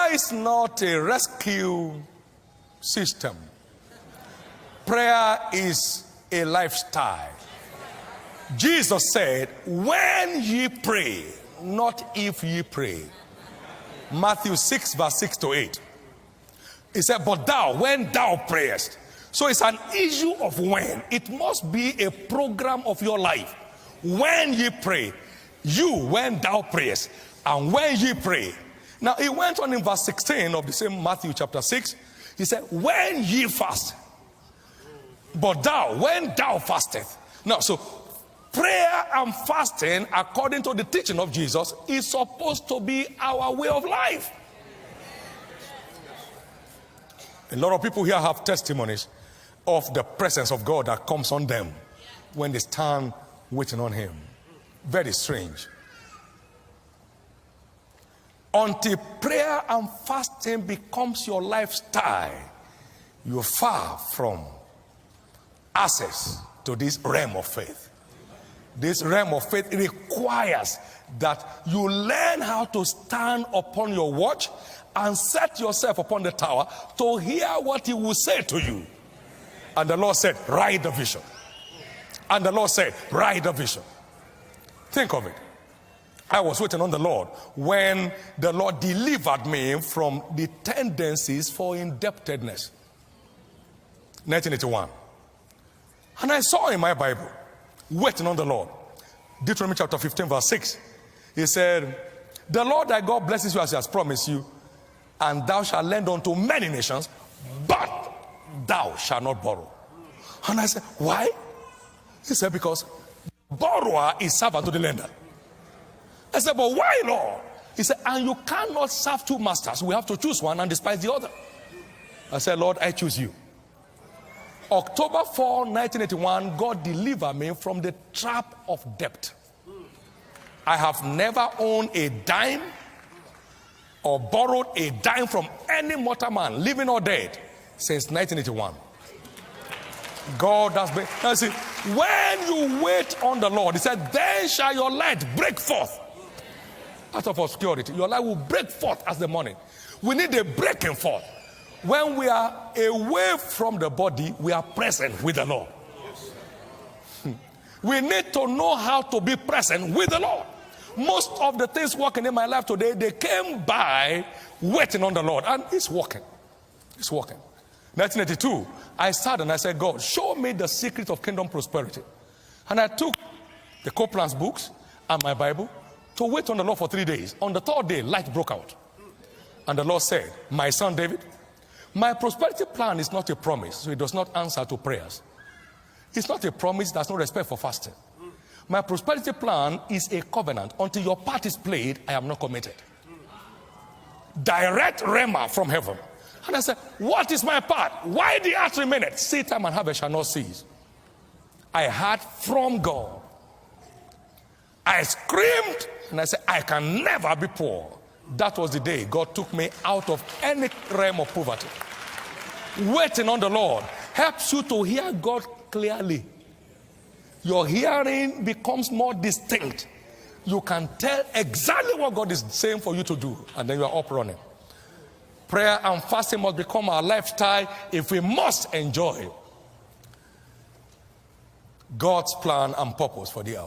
Prayer is not a rescue system. Prayer is a lifestyle. Jesus said, when ye pray, not if ye pray. Matthew 6 verse 6 to 8. He said, but thou, when thou prayest. So it's an issue of when. It must be a program of your life. When ye pray, you, when thou prayest, and when ye pray. Now he went on in verse 16 of the same Matthew chapter 6. He said, when ye fast. But thou, when thou fastest. Now, so prayer and fasting, according to the teaching of Jesus, is supposed to be our way of life. A lot of people here have testimonies of the presence of God that comes on them when they stand waiting on him. Very strange. Until prayer and fasting becomes your lifestyle, you're far from access to this realm of faith. This realm of faith requires that you learn how to stand upon your watch and set yourself upon the tower to hear what he will say to you. And the Lord said, write the vision. And the Lord said, write the vision. Think of it. I was waiting on the Lord when the Lord delivered me from the tendencies for indebtedness. 1981. And I saw in my Bible, waiting on the Lord, Deuteronomy chapter 15 verse 6. He said, the Lord thy God blesses you as he has promised you, and thou shalt lend unto many nations, but thou shalt not borrow. And I said, why? He said, because borrower is servant to the lender. I said, but why, Lord? He said, and you cannot serve two masters. We have to choose one and despise the other. I said, Lord, I choose you. October 4, 1981, God delivered me from the trap of debt. I have never owned a dime or borrowed a dime from any mortal man, living or dead, since 1981. God has been. Now see, when you wait on the Lord, he said, then shall your light break forth out of obscurity. Your light will break forth as the morning. We need a breaking forth. When we are away from the body, we are present with the Lord. We need to know how to be present with the Lord. Most of the things working in my life today, they came by waiting on the Lord. And it's working. It's working. 1982, I sat and I said, God, show me the secret of kingdom prosperity. And I took the Copeland's books and my Bible to wait on the Lord for 3 days. On the third day, light broke out. And the Lord said, my son David, my prosperity plan is not a promise, so it does not answer to prayers. It's not a promise, there's no respect for fasting. My prosperity plan is a covenant. Until your part is played, I am not committed. Direct rhema from heaven. And I said, what is my part? Why the earth remaineth? Seed time and harvest shall not cease. I heard from God. I screamed and I said, I can never be poor. That was the day God took me out of any realm of poverty. Waiting on the Lord helps you to hear God clearly. Your hearing becomes more distinct. You can tell exactly what God is saying for you to do, and then you are up running. Prayer and fasting must become our lifestyle if we must enjoy God's plan and purpose for the hour.